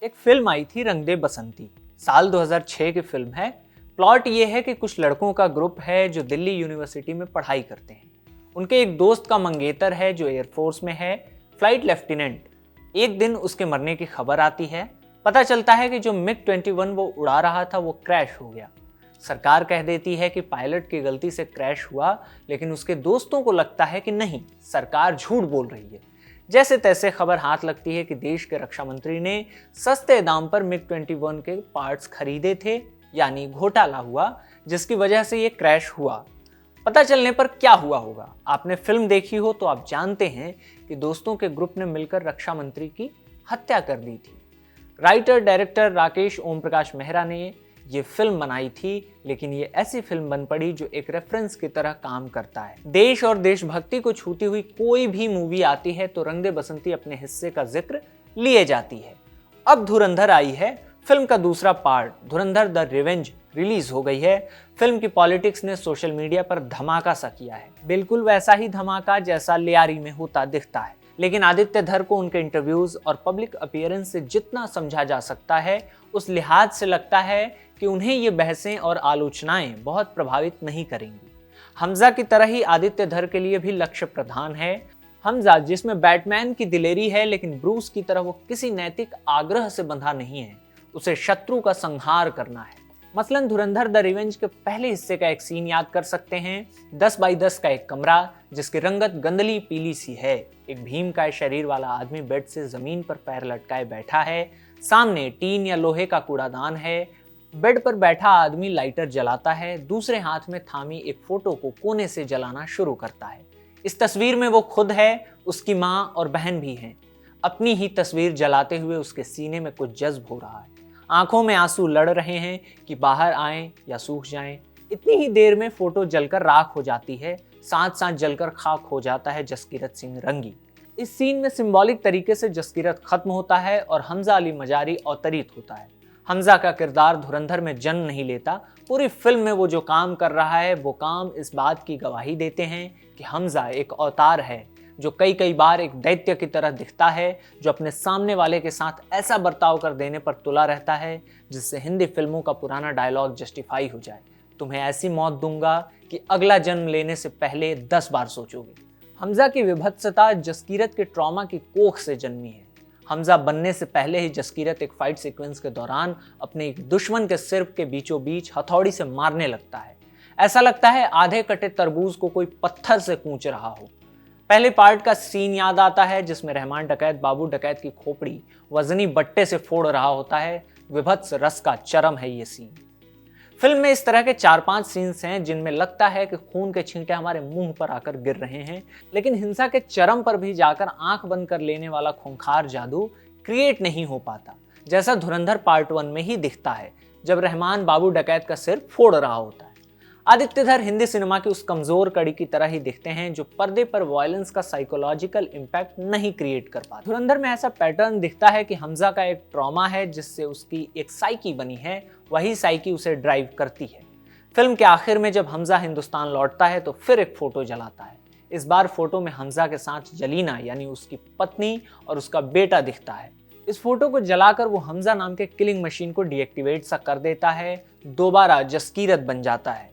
एक फिल्म आई थी रंग दे बसंती। साल 2006 की फिल्म है। प्लॉट ये है कि कुछ लड़कों का ग्रुप है जो दिल्ली यूनिवर्सिटी में पढ़ाई करते हैं। उनके एक दोस्त का मंगेतर है जो एयरफोर्स में है, फ्लाइट लेफ्टिनेंट। एक दिन उसके मरने की खबर आती है। पता चलता है कि जो मिग 21 वो उड़ा रहा था वो क्रैश हो गया। सरकार कह देती है कि पायलट की गलती से क्रैश हुआ, लेकिन उसके दोस्तों को लगता है कि नहीं, सरकार झूठ बोल रही है। जैसे तैसे खबर हाथ लगती है कि देश के रक्षा मंत्री ने सस्ते दाम पर मिग 21 के पार्ट्स खरीदे थे, यानी घोटाला हुआ, जिसकी वजह से ये क्रैश हुआ। पता चलने पर क्या हुआ होगा? आपने फिल्म देखी हो तो आप जानते हैं कि दोस्तों के ग्रुप ने मिलकर रक्षा मंत्री की हत्या कर दी थी। राइटर डायरेक्टर राकेश ओम प्रकाश मेहरा ने ये फिल्म बनाई थी, लेकिन ये ऐसी फिल्म बन पड़ी जो एक रेफरेंस की तरह काम करता है। देश और देशभक्ति को छूती हुई कोई भी मूवी आती है तो रंग दे बसंती अपने हिस्से का जिक्र लिए जाती है। अब धुरंधर आई है, फिल्म का दूसरा part Dhurandhar the revenge release हो गई है। फिल्म की पॉलिटिक्स ने सोशल मीडिया पर धमाका सा किया है, बिल्कुल वैसा ही धमाका जैसा लियारी में होता दिखता है। लेकिन आदित्य धर को उनके इंटरव्यूज और पब्लिक अपीयरेंस से जितना समझा जा सकता है, उस लिहाज से लगता है कि उन्हें ये बहसें और आलोचनाएं बहुत प्रभावित नहीं करेंगी। हमजा की तरह ही आदित्य धर के लिए भी लक्ष्य प्रधान है। हमजा जिसमें बैटमैन की दिलेरी है, लेकिन ब्रूस की तरह वो किसी नैतिक आग्रह से बंधा नहीं है, उसे शत्रु का संहार करना है। मसलन धुरंधर द रिवेंज के पहले हिस्से का एक सीन याद कर सकते हैं। 10 बाई 10 का एक कमरा जिसकी रंगत गंदली पीली सी है। एक भीमकाय शरीर वाला आदमी बेड से जमीन पर पैर लटकाए बैठा है। सामने टीन या लोहे का कूड़ादान है। बेड पर बैठा आदमी लाइटर जलाता है, दूसरे हाथ में थामी एक फोटो को कोने से जलाना शुरू करता है। इस तस्वीर में वो खुद है, उसकी माँ और बहन भी हैं। अपनी ही तस्वीर जलाते हुए उसके सीने में कुछ जज्ब हो रहा है। आंखों में आंसू लड़ रहे हैं कि बाहर आएं या सूख जाएं। इतनी ही देर में फोटो जलकर राख हो जाती है, साथ साथ जलकर खाक हो जाता है जसकीरत सिंह रंगी। इस सीन में सिंबॉलिक तरीके से जसकीरत खत्म होता है और हमजा अली मजारी अवतरित होता है। हमजा का किरदार धुरंधर में जन्म नहीं लेता। पूरी फिल्म में वो जो काम कर रहा है वो काम इस बात की गवाही देते हैं कि हमजा एक अवतार है जो कई कई बार एक दैत्य की तरह दिखता है, जो अपने सामने वाले के साथ ऐसा बर्ताव कर देने पर तुला रहता है जिससे हिंदी फिल्मों का पुराना डायलॉग जस्टिफाई हो जाए, तुम्हें ऐसी मौत दूंगा कि अगला जन्म लेने से पहले 10 बार सोचोगे। हमजा की विभत्सता जसकीरत के ट्रॉमा की कोख से जन्मी है। हमजा बनने से पहले ही जसकीरत एक फाइट सीक्वेंस के दौरान अपने एक दुश्मन के सिर के बीचों बीच हथौड़ी से मारने लगता है। ऐसा लगता है आधे कटे तरबूज को कोई पत्थर से कूच रहा हो। पहले पार्ट का सीन याद आता है जिसमें रहमान डकैत बाबू डकैत की खोपड़ी वजनी बट्टे से फोड़ रहा होता है। विभत्स रस का चरम है ये सीन। फिल्म में इस तरह के 4-5 सीन्स हैं जिनमें लगता है कि खून के छींटे हमारे मुंह पर आकर गिर रहे हैं, लेकिन हिंसा के चरम पर भी जाकर आंख बंद कर लेने वाला खूंखार जादू क्रिएट नहीं हो पाता, जैसा धुरंधर पार्ट 1 में ही दिखता है जब रहमान बाबू डकैत का सिर फोड़ रहा होता है। आदित्य धर हिंदी सिनेमा की उस कमजोर कड़ी की तरह ही दिखते हैं जो पर्दे पर वायलेंस का साइकोलॉजिकल इंपैक्ट नहीं क्रिएट कर पाता। धुरंधर में ऐसा पैटर्न दिखता है कि हमजा का एक ट्रॉमा है जिससे उसकी एक साइकी बनी है, वही साइकी उसे ड्राइव करती है। फिल्म के आखिर में जब हमजा हिंदुस्तान लौटता है तो फिर एक फोटो जलाता है। इस बार फोटो में हमजा के साथ जलीना यानी उसकी पत्नी और उसका बेटा दिखता है। इस फोटो को जलाकर वो हमजा नाम के किलिंग मशीन को डीएक्टिवेट सा कर देता है, दोबारा जसकीरत बन जाता है।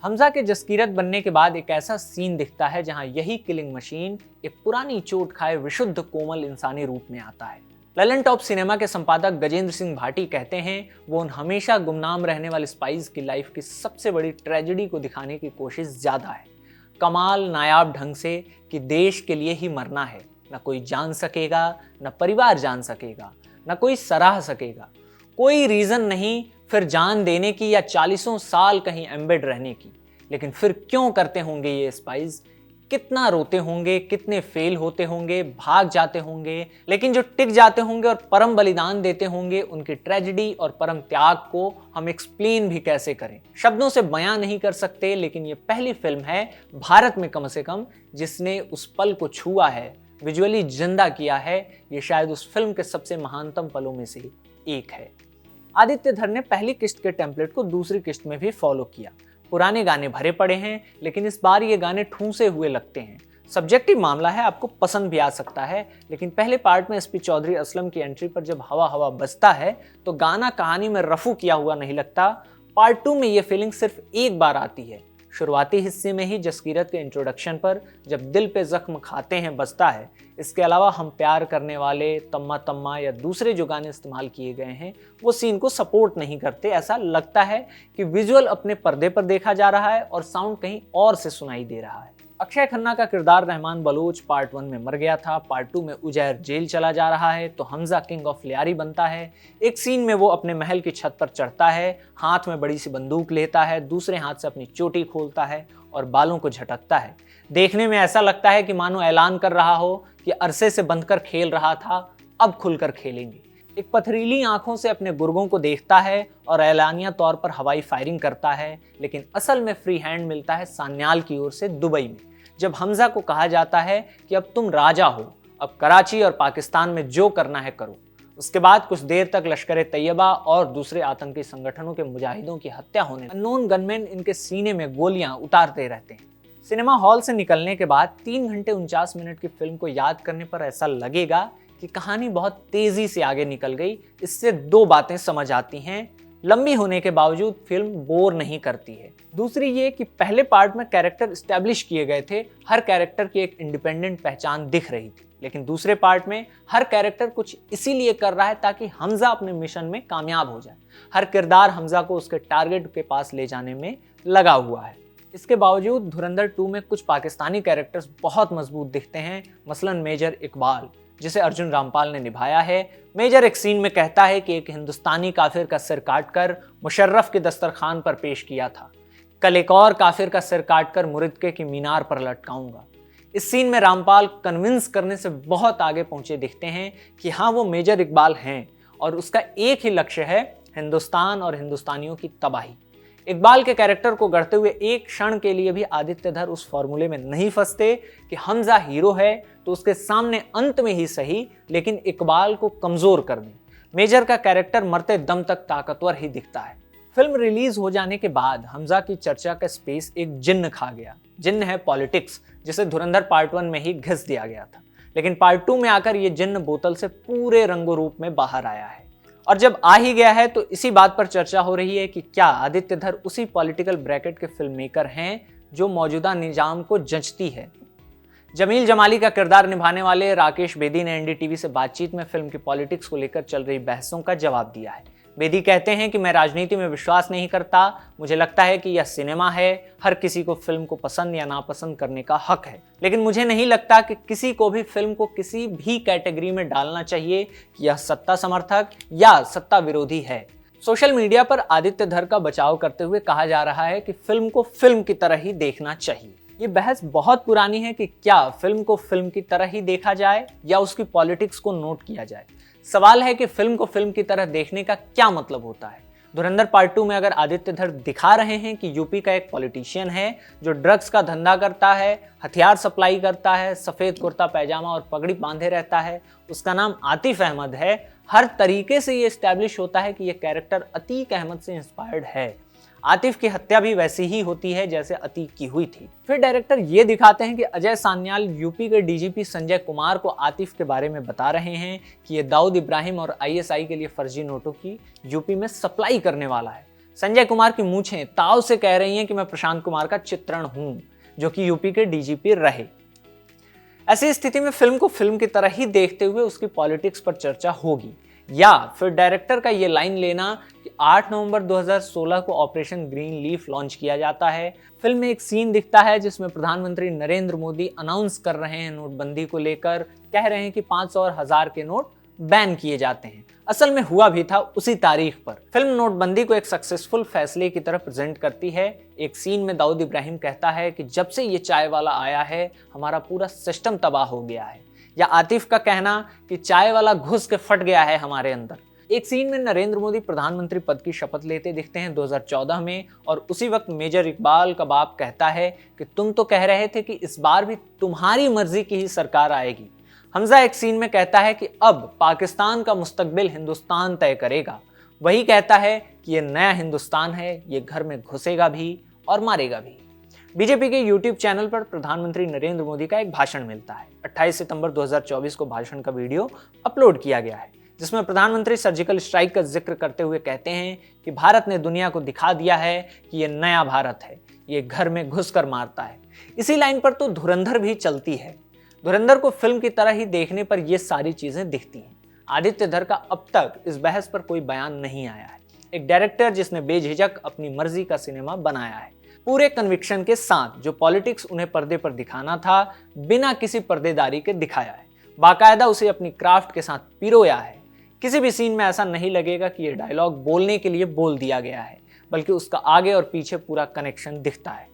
हमजा के जसकीरत बनने के बाद एक ऐसा सीन दिखता है जहां यही किलिंग मशीन एक पुरानी चोट खाए विशुद्ध कोमल इंसानी रूप में आता है। ललन टॉप सिनेमा के संपादक गजेंद्र सिंह भाटी कहते हैं वो उन हमेशा गुमनाम रहने वाले स्पाइस की लाइफ की सबसे बड़ी ट्रेजेडी को दिखाने की कोशिश ज्यादा है। कमाल नायाब ढंग से कि देश के लिए ही मरना है, न कोई जान सकेगा, न परिवार जान सकेगा, न कोई सराह सकेगा, कोई रीजन नहीं फिर जान देने की या 40 साल कहीं एम्बेड रहने की। लेकिन फिर क्यों करते होंगे ये स्पाइस? कितना रोते होंगे, कितने फेल होते होंगे, भाग जाते होंगे, लेकिन जो टिक जाते होंगे और परम बलिदान देते होंगे, उनकी ट्रेजेडी और परम त्याग को हम एक्सप्लेन भी कैसे करें? शब्दों से बयां नहीं कर सकते। लेकिन ये पहली फिल्म है भारत में कम से कम जिसने उस पल को छुआ है, विजुअली जिंदा किया है। ये शायद उस फिल्म के सबसे महानतम पलों में से एक है। आदित्य धर ने पहली किस्त के टेम्पलेट को दूसरी किस्त में भी फॉलो किया। पुराने गाने भरे पड़े हैं, लेकिन इस बार ये गाने ठूंसे हुए लगते हैं। सब्जेक्टिव मामला है, आपको पसंद भी आ सकता है, लेकिन पहले पार्ट में एसपी चौधरी असलम की एंट्री पर जब हवा हवा बजता है तो गाना कहानी में रफू किया हुआ नहीं लगता। पार्ट 2 में ये फीलिंग सिर्फ एक बार आती है। शुरुआती हिस्से में ही जसकीरत के इंट्रोडक्शन पर जब दिल पे जख्म खाते हैं बजता है। इसके अलावा हम प्यार करने वाले, तम्मा तम्मा या दूसरे जो गाने इस्तेमाल किए गए हैं वो सीन को सपोर्ट नहीं करते। ऐसा लगता है कि विजुअल अपने पर्दे पर देखा जा रहा है और साउंड कहीं और से सुनाई दे रहा है। अक्षय खन्ना का किरदार रहमान बलोच पार्ट 1 में मर गया था। पार्ट 2 में उजैर जेल चला जा रहा है तो हमजा किंग ऑफ लियारी बनता है। एक सीन में वो अपने महल की छत पर चढ़ता है, हाथ में बड़ी सी बंदूक लेता है, दूसरे हाथ से अपनी चोटी खोलता है और बालों को झटकता है। देखने में ऐसा लगता है कि मानो ऐलान कर रहा हो कि अरसे से बंधकर खेल रहा था, अब खुलकर खेलेंगे। एक पथरीली आंखों से अपने गुर्गों को देखता है और ऐलानिया तौर पर हवाई फायरिंग करता है, लेकिन असल में फ्री हैंड मिलता है सान्याल की ओर से दुबई में, जब हमजा को कहा जाता है कि अब तुम राजा हो, अब कराची और पाकिस्तान में जो करना है करो। उसके बाद कुछ देर तक लश्कर तैयबा और दूसरे आतंकी संगठनों के मुजाहिदों की हत्या होने, अननोन गनमैन इनके सीने में गोलियां उतारते रहते हैं। सिनेमा हॉल से निकलने के बाद 3 घंटे 49 मिनट की फिल्म को याद करने पर ऐसा लगेगा कि कहानी बहुत तेजी से आगे निकल गई। इससे 2 बातें समझ आती हैं। लंबी होने के बावजूद फिल्म बोर नहीं करती है। दूसरी ये कि पहले पार्ट में कैरेक्टर एस्टैब्लिश किए गए थे, हर कैरेक्टर की एक इंडिपेंडेंट पहचान दिख रही थी, लेकिन दूसरे पार्ट में हर कैरेक्टर कुछ इसीलिए कर रहा है ताकि हमजा अपने मिशन में कामयाब हो जाए। हर किरदार हमजा को उसके टारगेट के पास ले जाने में लगा हुआ है। इसके बावजूद धुरंधर 2 में कुछ पाकिस्तानी कैरेक्टर्स बहुत मजबूत दिखते हैं, मसलन मेजर इकबाल, जिसे अर्जुन रामपाल ने निभाया है। मेजर एक सीन में कहता है कि एक हिंदुस्तानी काफिर का सिर काटकर मुशर्रफ के दस्तरखान पर पेश किया था, कल एक और काफिर का सिर काटकर मुरिदके की मीनार पर लटकाऊंगा। इस सीन में रामपाल कन्विंस करने से बहुत आगे पहुंचे दिखते हैं कि हाँ, वो मेजर इकबाल हैं और उसका एक ही लक्ष्य है, हिंदुस्तान और हिंदुस्तानियों की तबाही। इकबाल के कैरेक्टर को गढ़ते हुए एक क्षण के लिए भी आदित्य धर उस फॉर्मूले में नहीं फंसते कि हमजा हीरो है तो उसके सामने अंत में ही सही, लेकिन इकबाल को कमजोर कर दें। मेजर का कैरेक्टर मरते दम तक ताकतवर ही दिखता है। फिल्म रिलीज हो जाने के बाद हमजा की चर्चा का स्पेस एक जिन्न खा गया। जिन्न है पॉलिटिक्स, जिसे धुरंधर पार्ट 1 में ही घिस दिया गया था, लेकिन पार्ट 2 में आकर ये जिन्न बोतल से पूरे रंगो रूप में बाहर आया है। और जब आ ही गया है तो इसी बात पर चर्चा हो रही है कि क्या आदित्य धर उसी पॉलिटिकल ब्रैकेट के फिल्म मेकर हैं जो मौजूदा निजाम को जंचती है। जमील जमाली का किरदार निभाने वाले राकेश बेदी ने एनडीटीवी से बातचीत में फिल्म की पॉलिटिक्स को लेकर चल रही बहसों का जवाब दिया है। बेदी कहते हैं कि मैं राजनीति में विश्वास नहीं करता, मुझे लगता है कि यह सिनेमा है, हर किसी को फिल्म को पसंद या नापसंद करने का हक है, लेकिन मुझे नहीं लगता कि किसी को भी फिल्म को किसी भी कैटेगरी में डालना चाहिए कि यह सत्ता समर्थक या सत्ता विरोधी है। सोशल मीडिया पर आदित्य धर का बचाव करते हुए कहा जा रहा है कि फिल्म को फिल्म की तरह ही देखना चाहिए। ये बहस बहुत पुरानी है कि क्या फिल्म को फिल्म की तरह ही देखा जाए या उसकी पॉलिटिक्स को नोट किया जाए। सवाल है कि फिल्म को फिल्म की तरह देखने का क्या मतलब होता है। धुरंधर पार्ट 2 में अगर आदित्य धर दिखा रहे हैं कि यूपी का एक पॉलिटिशियन है जो ड्रग्स का धंधा करता है, हथियार सप्लाई करता है, सफ़ेद कुर्ता पैजामा और पगड़ी बांधे रहता है, उसका नाम आतिफ अहमद है, हर तरीके से ये एस्टैब्लिश होता है कि ये कैरेक्टर अतीक अहमद से इंस्पायर्ड है। आतिफ की हत्या भी वैसी ही होती है जैसे अतीक की हुई थी। फिर डायरेक्टर ये दिखाते हैं कि अजय सान्याल यूपी के डीजीपी संजय कुमार को आतिफ के बारे में बता रहे हैं कि ये दाऊद इब्राहिम और आईएसआई के लिए फर्जी नोटों की यूपी में सप्लाई करने वाला है। संजय कुमार की मूंछें ताव से कह रही हैं कि मैं प्रशांत कुमार का चित्रण हूं, जो कि यूपी के डीजीपी रहे। ऐसी स्थिति में फिल्म को फिल्म की तरह ही देखते हुए उसकी पॉलिटिक्स पर चर्चा होगी, या फिर डायरेक्टर का ये लाइन लेना कि 8 नवंबर 2016 को ऑपरेशन ग्रीन लीफ लॉन्च किया जाता है। फिल्म में एक सीन दिखता है जिसमें प्रधानमंत्री नरेंद्र मोदी अनाउंस कर रहे हैं नोटबंदी को लेकर, कह रहे हैं कि 500 और 1000 के नोट बैन किए जाते हैं। असल में हुआ भी था उसी तारीख पर। फिल्म नोटबंदी को एक सक्सेसफुल फैसले की तरह प्रेजेंट करती है। एक सीन में दाऊद इब्राहिम कहता है कि जब से ये चाय वाला आया है हमारा पूरा सिस्टम तबाह हो गया है, या आतिफ का कहना कि चाय वाला घुस के फट गया है हमारे अंदर। एक सीन में नरेंद्र मोदी प्रधानमंत्री पद की शपथ लेते दिखते हैं 2014 में, और उसी वक्त मेजर इकबाल का बाप कहता है कि तुम तो कह रहे थे कि इस बार भी तुम्हारी मर्जी की ही सरकार आएगी। हमजा एक सीन में कहता है कि अब पाकिस्तान का मुस्तकबिल हिंदुस्तान तय करेगा। वही कहता है कि ये नया हिंदुस्तान है, ये घर में घुसेगा भी और मारेगा भी। बीजेपी के YouTube चैनल पर प्रधानमंत्री नरेंद्र मोदी का एक भाषण मिलता है। 28 सितंबर 2024 को भाषण का वीडियो अपलोड किया गया है, जिसमें प्रधानमंत्री सर्जिकल स्ट्राइक का जिक्र करते हुए कहते हैं कि भारत ने दुनिया को दिखा दिया है कि ये नया भारत है, ये घर में घुसकर मारता है। इसी लाइन पर तो धुरंधर भी चलती है। धुरंधर को फिल्म की तरह ही देखने पर ये सारी चीजें दिखती हैं। आदित्य धर का अब तक इस बहस पर कोई बयान नहीं आया है। एक डायरेक्टर जिसने बेझिझक अपनी मर्जी का सिनेमा बनाया है, पूरे कन्विक्शन के साथ जो पॉलिटिक्स उन्हें पर्दे पर दिखाना था, बिना किसी पर्देदारी के दिखाया है। बाकायदा उसे अपनी क्राफ्ट के साथ पिरोया है। किसी भी सीन में ऐसा नहीं लगेगा कि यह डायलॉग बोलने के लिए बोल दिया गया है, बल्कि उसका आगे और पीछे पूरा कनेक्शन दिखता है।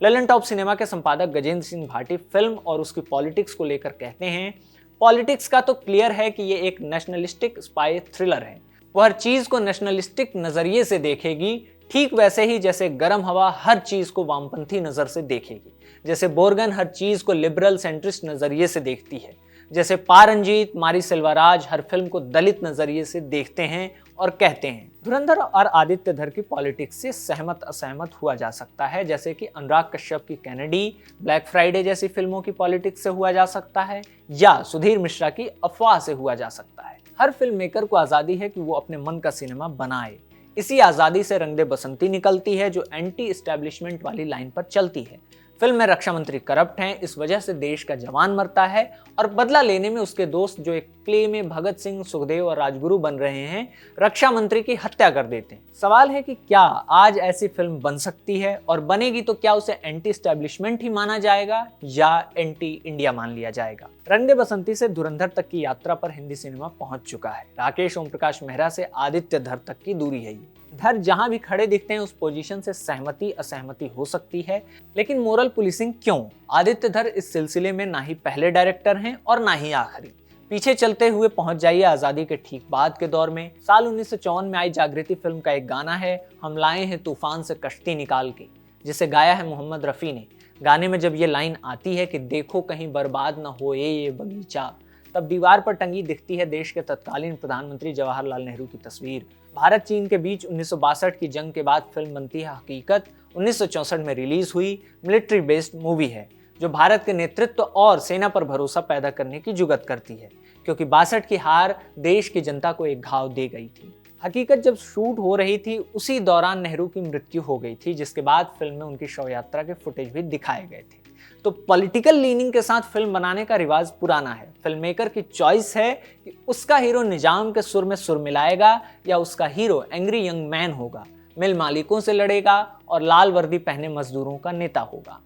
ललन टॉप सिनेमा के संपादक गजेंद्र सिंह भाटी फिल्म और उसकी पॉलिटिक्स को लेकर कहते हैं, पॉलिटिक्स का तो क्लियर है कि ये एक नेशनलिस्टिक स्पाई थ्रिलर है। वो हर चीज को नेशनलिस्टिक नजरिए से देखेगी, ठीक वैसे ही जैसे गर्म हवा हर चीज को वामपंथी नजर से देखेगी, जैसे बोर्गन हर चीज को लिबरल सेंट्रिस्ट नजरिए से देखती है, जैसे पा रंजीत, मारी सेल्वराज हर फिल्म को दलित नजरिए से देखते हैं और कहते हैं। धुरंधर और आदित्य धर की पॉलिटिक्स से सहमत असहमत हुआ जा सकता है, जैसे कि अनुराग कश्यप की कैनेडी, ब्लैक फ्राइडे जैसी फिल्मों की पॉलिटिक्स से हुआ जा सकता है, या सुधीर मिश्रा की अफवाह से हुआ जा सकता है। हर फिल्म मेकर को आजादी है कि वो अपने मन का सिनेमा बनाए। इसी आजादी से रंग दे बसंती निकलती है, जो एंटी एस्टेब्लिशमेंट वाली लाइन पर चलती है। फिल्म में रक्षा मंत्री करप्ट हैं, इस वजह से देश का जवान मरता है और बदला लेने में उसके दोस्त, जो एक प्ले में भगत सिंह, सुखदेव और राजगुरु बन रहे हैं, रक्षा मंत्री की हत्या कर देते हैं। सवाल है कि क्या आज ऐसी फिल्म बन सकती है, और बनेगी तो क्या उसे एंटी एस्टेब्लिशमेंट ही माना जाएगा या एंटी इंडिया मान लिया जाएगा। रंग दे बसंती से धुरंधर तक की यात्रा पर हिंदी सिनेमा पहुंच चुका है। राकेश ओम प्रकाश मेहरा से आदित्य धर तक की दूरी है ये। धर जहां भी खड़े दिखते हैं उस पोजीशन से सहमति असहमति हो सकती है, लेकिन मोरल पुलिसिंग क्यों? आदित्य धर इस सिलसिले में ना ही पहले डायरेक्टर हैं और ना ही आखिरी। पीछे चलते हुए पहुंच जाइए आजादी के ठीक बाद के दौर में। साल 1954 में आई जागृति फिल्म का एक गाना है, हम लाए हैं तूफान से कश्ती निकाल के, जिसे गाया है मोहम्मद रफ़ी ने। गाने में जब ये लाइन आती है कि देखो कहीं बर्बाद न हो ये बगीचा, तब दीवार पर टंगी दिखती है देश के तत्कालीन प्रधानमंत्री जवाहरलाल नेहरू की तस्वीर। भारत चीन के बीच 1962 की जंग के बाद फिल्म बनती है हकीकत। 1964 में रिलीज हुई मिलिट्री बेस्ड मूवी है, जो भारत के नेतृत्व और सेना पर भरोसा पैदा करने की जुगत करती है, क्योंकि 62 की हार देश की जनता को एक घाव दे गई थी। हकीकत जब शूट हो रही थी उसी दौरान नेहरू की मृत्यु हो गई थी, जिसके बाद फिल्म में उनकी शव यात्रा के फुटेज भी दिखाए गए थे। तो पॉलिटिकल लीनिंग के साथ फिल्म बनाने का रिवाज पुराना है। फिल्म मेकर की चॉइस है कि उसका हीरो निजाम के सुर में सुर मिलाएगा या उसका हीरो एंग्री यंग मैन होगा, मिल मालिकों से लड़ेगा और लाल वर्दी पहने मजदूरों का नेता होगा।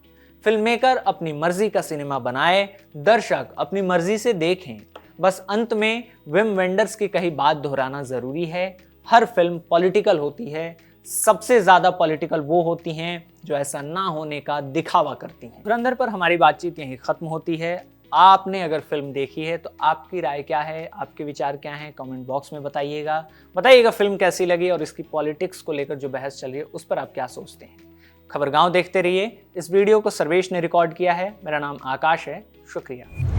फिल्म मेकर अपनी मर्जी का सिनेमा बनाए, दर्शक अपनी मर्जी से देखें। बस अंत में विम वेंडर्स की कही बात दोहराना जरूरी है, हर फिल्म पॉलिटिकल होती है, सबसे ज्यादा पॉलिटिकल वो होती हैं जो ऐसा ना होने का दिखावा करती हैं। धुरंधर पर हमारी बातचीत यहीं खत्म होती है। आपने अगर फिल्म देखी है तो आपकी राय क्या है, आपके विचार क्या हैं, कमेंट बॉक्स में बताइएगा फिल्म कैसी लगी और इसकी पॉलिटिक्स को लेकर जो बहस चल रही है उस पर आप क्या सोचते हैं। खबरगांव देखते रहिए। इस वीडियो को सर्वेश ने रिकॉर्ड किया है। मेरा नाम आकाश है। शुक्रिया।